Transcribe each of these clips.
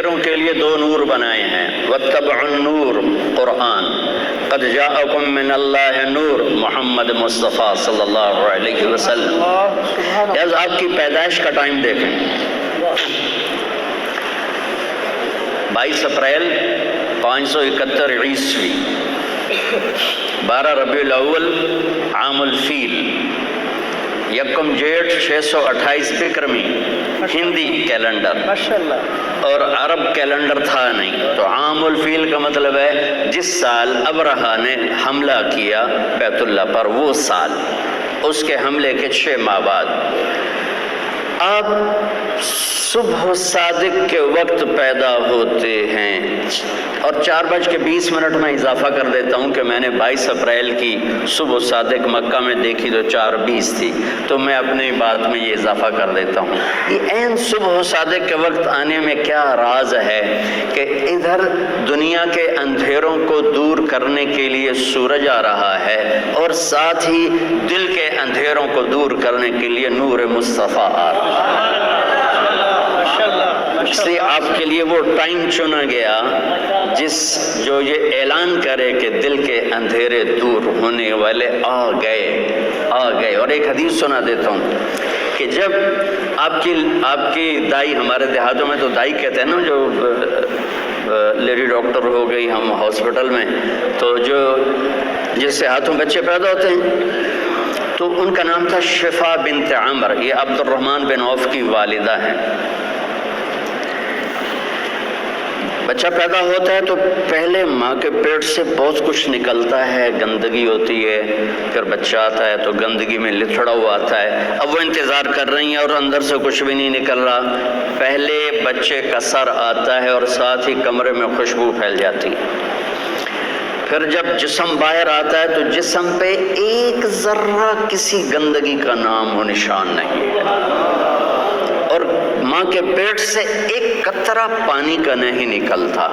اندھیروں کے لیے دو نور بنائے ہیں، واتبعوا النور قرآن، قد جاءکم من اللہ نور محمد مصطفیٰ صلی اللہ علیہ وسلم۔ یعنی آپ کی پیدائش کا ٹائم دیکھیں، 22 اپریل 571 عیسوی، 12 ربیع الاول عام الفیل، یکم جیٹھ 628 بکرمی ہندی کیلنڈر، اور عرب کیلنڈر تھا نہیں، تو عام الفیل کا مطلب ہے جس سال ابرہہ نے حملہ کیا بیت اللہ پر، وہ سال، اس کے حملے کے 6 ماہ بعد۔ آپ صبح صادق کے وقت پیدا ہوتے ہیں، اور 4:20 میں اضافہ کر دیتا ہوں کہ میں نے 22 اپریل کی صبح صادق مکہ میں دیکھی تو 4:20 تھی، تو میں اپنی بات میں یہ اضافہ کر دیتا ہوں۔ یہ عین صبح صادق کے وقت آنے میں کیا راز ہے کہ ادھر دنیا کے اندھیروں کو دور کرنے کے لیے سورج آ رہا ہے، اور ساتھ ہی دل کے اندھیروں کو دور کرنے کے لیے نور مصطفیٰ آ رہا ہے۔ اس لیے آپ کے لیے وہ ٹائم چنا گیا جو یہ اعلان کرے کہ دل کے اندھیرے دور ہونے والے آ گئے۔ اور ایک حدیث سنا دیتا ہوں کہ جب آپ کی دائی، ہمارے دیہاتوں میں تو دائی کہتے ہیں نا، جو لیڈی ڈاکٹر ہو گئی ہم ہاسپٹل میں، تو جس سے ہاتھوں بچے پیدا ہوتے ہیں، تو ان کا نام تھا شفا بنت عمر، یہ عبد الرحمن بن عوف کی والدہ ہیں۔ بچہ پیدا ہوتا ہے تو پہلے ماں کے پیٹ سے بہت کچھ نکلتا ہے، گندگی ہوتی ہے، پھر بچہ آتا ہے تو گندگی میں لتھڑا ہوا آتا ہے، اب وہ انتظار کر رہی ہیں اور اندر سے کچھ بھی نہیں نکل رہا۔ پہلے بچے کا سر آتا ہے اور ساتھ ہی کمرے میں خوشبو پھیل جاتی ہے، پھر جب جسم باہر آتا ہے تو جسم پہ ایک ذرہ کسی گندگی کا نام و نشان نہیں ہے، اور ماں کے پیٹ سے ایک قطرہ پانی کا نہیں نکلتا،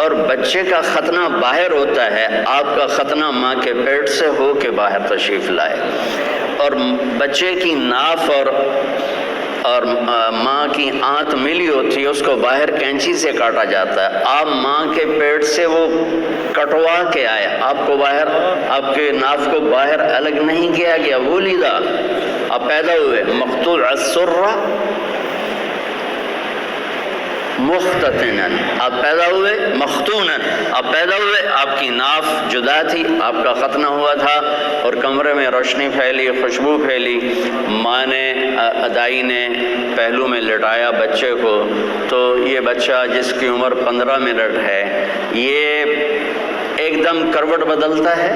اور بچے کا ختنہ باہر ہوتا ہے۔ آپ کا ختنہ ماں کے پیٹ سے ہو کے باہر تشریف لائے، اور بچے کی ناف اور ماں کی آنت ملی ہوتی ہے، اس کو باہر کینچی سے کاٹا جاتا ہے۔ آپ ماں کے پیٹ سے وہ کٹوا کے آئے، آپ کو باہر، آپ کے ناف کو باہر الگ نہیں کیا گیا، وہ لیدا آپ پیدا ہوئے مقطوع السرہ مختتناً، آپ پیدا ہوئے مختوناً، آپ پیدا ہوئے، آپ کی ناف جدا تھی، آپ کا ختنہ ہوا تھا، اور کمرے میں روشنی پھیلی، خوشبو پھیلی، ماں نے، دائی نے پہلو میں لٹایا بچے کو، تو یہ بچہ جس کی عمر 15 منٹ ہے، یہ ایک دم کروٹ بدلتا ہے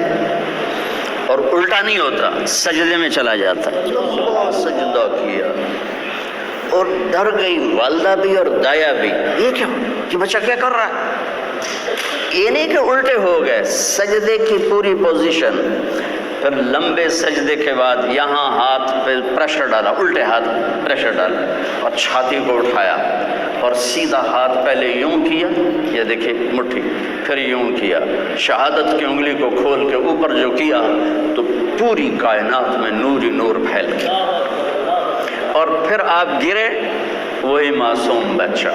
اور الٹا نہیں ہوتا، سجدے میں چلا جاتا ہے۔ سجدہ کیا اور ڈر گئی والدہ بھی اور دایا بھی، یہ کیا، یہ بچہ کیا کر رہا ہے؟ یہ نہیں کہ الٹے ہو گئے، سجدے کی پوری پوزیشن، پھر لمبے سجدے کے بعد یہاں ہاتھ پہ پریشر ڈالا، الٹے ہاتھ پریشر ڈالا، اور چھاتی کو اٹھایا، اور سیدھا ہاتھ پہلے یوں کیا، یہ دیکھیں مٹھی، پھر یوں کیا، شہادت کی انگلی کو کھول کے اوپر جو کیا تو پوری کائنات میں نور ہی نور پھیل گیا، اور پھر آپ گرے، وہی معصوم بچہ،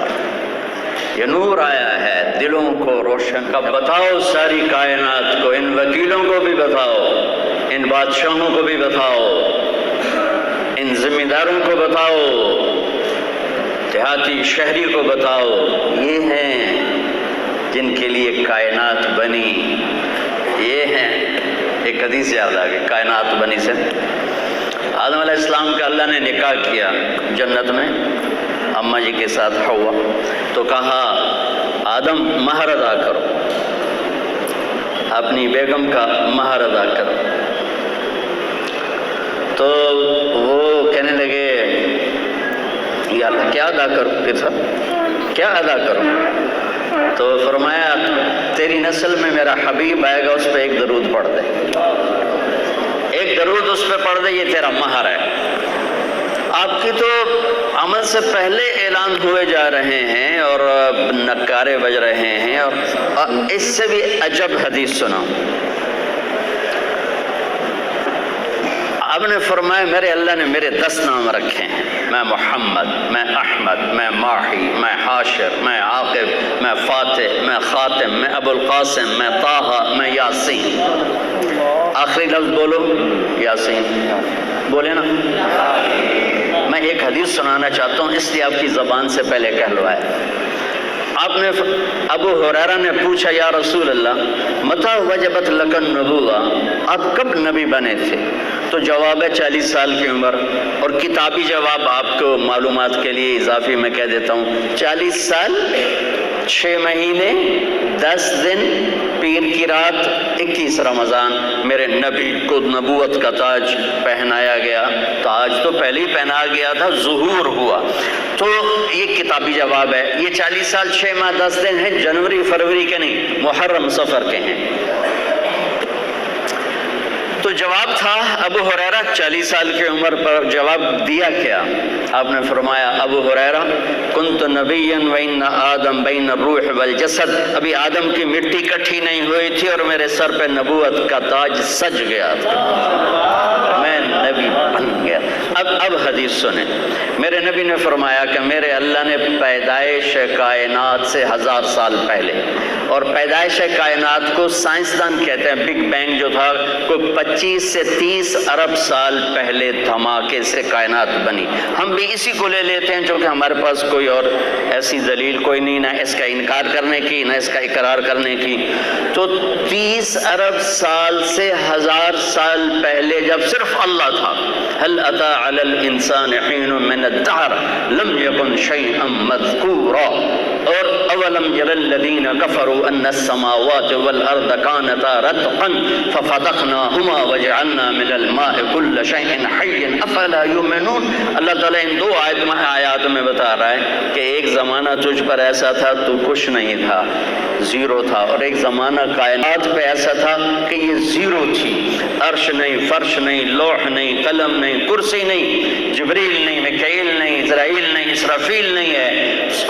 یہ نور آیا ہے دلوں کو روشن کا۔ بتاؤ ساری کائنات کو، ان وکیلوں کو بھی بتاؤ، ان بادشاہوں کو بھی بتاؤ، ان ذمہ داروں کو بتاؤ، دیہاتی شہری کو بتاؤ، یہ ہیں جن کے لیے کائنات بنی، یہ ہیں۔ ایک حدیث یاد آ گئی کائنات بنی سے، آدم علیہ السلام کا اللہ نے نکاح کیا جنت میں اماں جی کے ساتھ حوا، تو کہا آدم مہر ادا کرو، اپنی بیگم کا مہر ادا کرو، تو وہ کہنے لگے یا اللہ کیا ادا کروں، پھر صاحب کیا ادا کروں؟ تو فرمایا تیری نسل میں میرا حبیب آئے گا، اس پہ ایک درود پڑھ دے، ایک درود اس پہ پڑھ دے، یہ تیرا مہر ہے۔ آپ کی تو عمل سے پہلے اعلان ہوئے جا رہے ہیں اور نکارے بج رہے ہیں، اور اس سے بھی عجب حدیث سنا، آپ نے فرمایا میرے اللہ نے میرے 10 نام رکھے ہیں، میں محمد، میں احمد، میں ماحی، میں حاشر، میں عاقب، میں فاتح، میں خاتم، میں ابو القاسم، میں طٰہٰ، میں یاسین۔ آخری لفظ بولو، یاسین بولے نا۔ میں ایک حدیث سنانا چاہتا ہوں، اس لیے آپ کی زبان سے پہلے کہلوائے۔ آپ نے ابو ہریرہ نے پوچھا یا رسول اللہ متى وجبت لک النبوہ، آپ کب نبی بنے تھے؟ تو جواب ہے 40 سال کی عمر، اور کتابی جواب آپ کو معلومات کے لیے اضافی میں کہہ دیتا ہوں، 40 سال 6 مہینے 10 دن پیر کی رات 21 رمضان میرے نبی کو نبوت کا تاج پہنایا گیا۔ تاج تو پہلے ہی پہنا گیا تھا، ظہور ہوا۔ تو یہ کتابی جواب ہے۔ یہ 40 سال 6 ماہ 10 دن ہیں، جنوری فروری کے نہیں، محرم صفر کے ہیں۔ تو جواب تھا ابو ہریرہ 40 سال کی عمر پر جواب دیا کیا؟ آپ نے فرمایا ابو ہریرہ کنت نبیا وان آدم بین الروح والجسد، ابھی آدم کی مٹی کٹھی نہیں ہوئی تھی اور میرے سر پہ نبوت کا تاج سج گیا تھا، میں نبی بن گیا۔ اب حدیث سنیں، میرے نبی نے فرمایا کہ میرے اللہ نے پیدائش کائنات سے 1000 سال پہلے، اور پیدائش کائنات کو سائنسدان کہتے ہیں بگ بینگ جو تھا، کوئی 25 سے 30 ارب سال پہلے دھماکے سے کائنات بنی۔ ہم بھی اسی کو لے لیتے ہیں چونکہ ہمارے پاس کوئی اور ایسی دلیل کوئی نہیں، نہ اس کا انکار کرنے کی نہ اس کا اقرار کرنے کی۔ تو 30 ارب سال سے 1000 سال پہلے جب صرف اللہ تھا، هل اتى على الانسان حين من الدهر لم يكن شيئا مذكورا، اور اولم ير الذين كفروا ان السماوات والارض كانتا رتقا ففتقناهما وجعلنا من الماء كل شيء حي افلا يؤمنون۔ اللہ تعالیٰ ان 2 آیات میں بتا رہا ہے کہ ایک زمانہ تجھ پر ایسا تھا تو کچھ نہیں تھا، زیرو تھا، اور ایک زمانہ کائنات پہ ایسا تھا کہ یہ زیرو تھی، عرش نہیں، فرش نہیں، لوح نہیں، قلم نہیں، کرسی نہیں، جبریل نہیں، میکائیل نہیں، اسرائیل نہیں، اسرافیل نہیں ہے،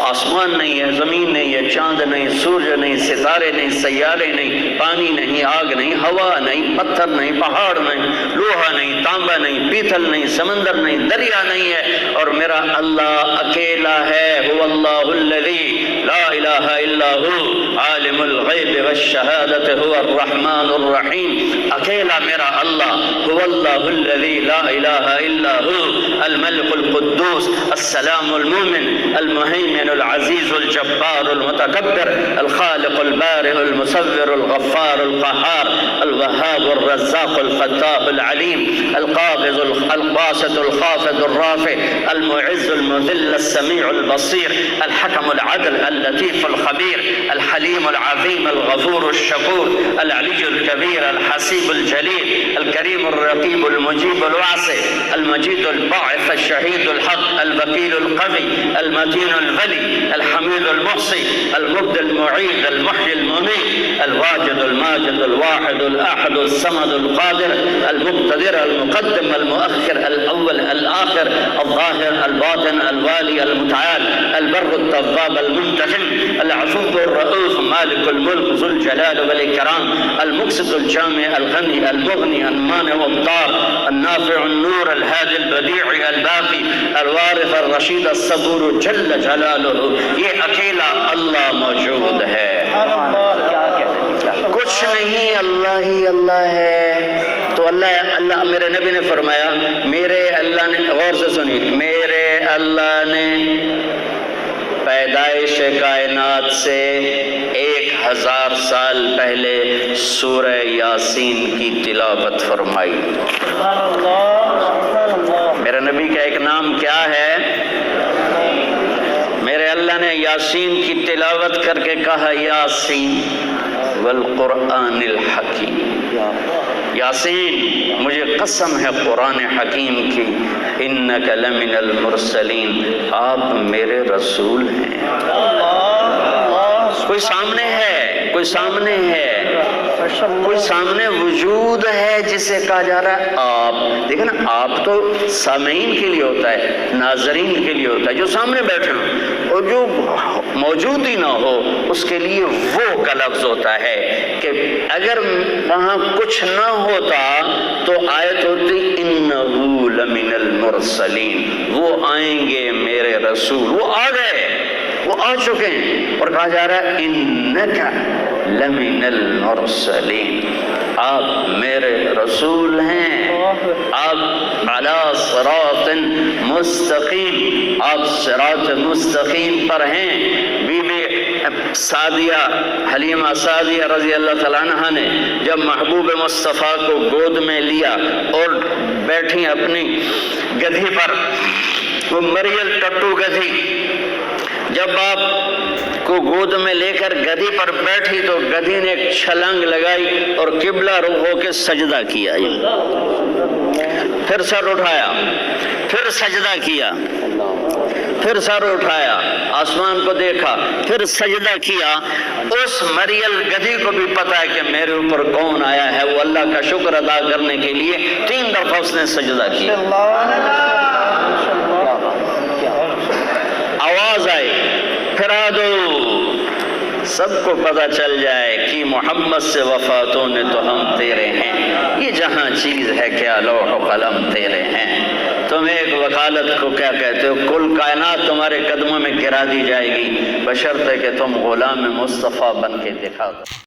آسمان نہیں ہے، زمین نہیں ہے، چاند نہیں، سورج نہیں، ستارے نہیں، سیارے نہیں، پانی نہیں، آگ نہیں، ہوا نہیں، پتھر نہیں، پہاڑ نہیں، لوہا نہیں، تانبا نہیں، پیتل نہیں، سمندر نہیں، دریا نہیں ہے، اور میرا اللہ اکیلا ہے۔ هو اللہ الذی لا الہ الا هو عالم الغیب والشہادۃ هو الرحمن الرحیم، اکیلا میرا اللہ، هو اللہ الذی لا الہ الا هو الملک القدوس السلام المؤمن المہیمن العزیز الجبار المتکبر الخالق البارئ المصور الغفار القہار الوہاب الرزاق الفتاح العلیم القابض الباسط الخافض الرافع المعز المذل السمیع البصیر الحکم العدل اللطیف الخبیر الحلیم العظیم الغفور الشکور العلی الکبیر الحسیب الجلیل الکریم الرقیب المجیب الواسع المجید الباعث الشہید الحق الوکیل القوی المتین الولی الحمید المحصی المبدی المعید المحیی الممیت الواجد الماجد الواحد الاحد الصمد القادر المقتدر المقدم المؤخر الاول الاخر الظاهر الباطن الوالي المتعال البر التواب المنتقم العفو الرؤوف مالك الملك ذو الجلال والإكرام المقسط الجامع الغني المغني المانع الضار النافع النور الهادي البديع الباقي الوارث الرشيد الصبور جل جلالہ، یہ اکیلا اللہ موجود ہے، کچھ نہیں، اللہ ہی اللہ ہے۔ تو اللہ میرے نبی نے فرمایا، میرے اللہ نے، غور سے سنیے، میرے اللہ نے پیدائش کائنات سے 1000 سال پہلے سورہ یاسین کی تلاوت فرمائی۔ میرے نبی کا ایک نام کیا ہے؟ میرے اللہ نے یاسین کی تلاوت کر کے کہا یاسین والقرآن الحکیم، یاسین مجھے قسم ہے قرآن حکیم کی، انک لمن المرسلین، آپ میرے رسول ہیں۔ کوئی سامنے ہے، کوئی سامنے ہے، کوئی سامنے وجود ہے جسے کہا جا رہا ہے آپ۔ دیکھیں نا، آپ تو سامعین کے لیے ہوتا ہے، ناظرین کے لیے ہوتا ہے، جو سامنے بیٹھے ہوں، اور جو موجود ہی نہ ہو، اس کے لیے وہ کا لفظ ہوتا ہے کہ اگر وہاں کچھ نہ ہوتا تو آیت ہوتی انہو لمن المرسلین، وہ آئیں گے میرے رسول، وہ آ گئے، وہ آ چکے ہیں، اور کہا جا رہا ہے انکا لمن المرسلین، آپ میرے رسول ہیں، آپ علی صراط مستقیم، آپ صراط مستقیم پر ہیں۔ بی بی سعدیہ حلیمہ سعدیہ رضی اللہ تعالیٰ عنہ نے جب محبوب مصطفیٰ کو گود میں لیا اور بیٹھی اپنی گدھی پر، وہ مریل ٹٹو گدھی، جب آپ کو گود میں لے کر گدھی پر بیٹھی تو گدھی نے ایک چھلانگ لگائی اور قبلہ رخ ہو کے سجدہ کیا، پھر سر اٹھایا، پھر سجدہ کیا، پھر سر اٹھایا، آسمان کو دیکھا، پھر سجدہ کیا۔ اس مریل گدھی کو بھی پتا ہے کہ میرے اوپر کون آیا ہے، وہ اللہ کا شکر ادا کرنے کے لیے 3 دفعہ اس نے سجدہ کیا۔ آواز آئی پھرا دو، سب کو پتہ چل جائے کہ محمد سے وفاتوں نے تو ہم تیرے ہیں، یہ جہاں چیز ہے کیا لوح و قلم تیرے ہیں، تم ایک وکالت کو کیا کہتے ہو، کل کائنات تمہارے قدموں میں گرا دی جائے گی بشرطے کہ تم غلام مصطفیٰ بن کے دکھا دو۔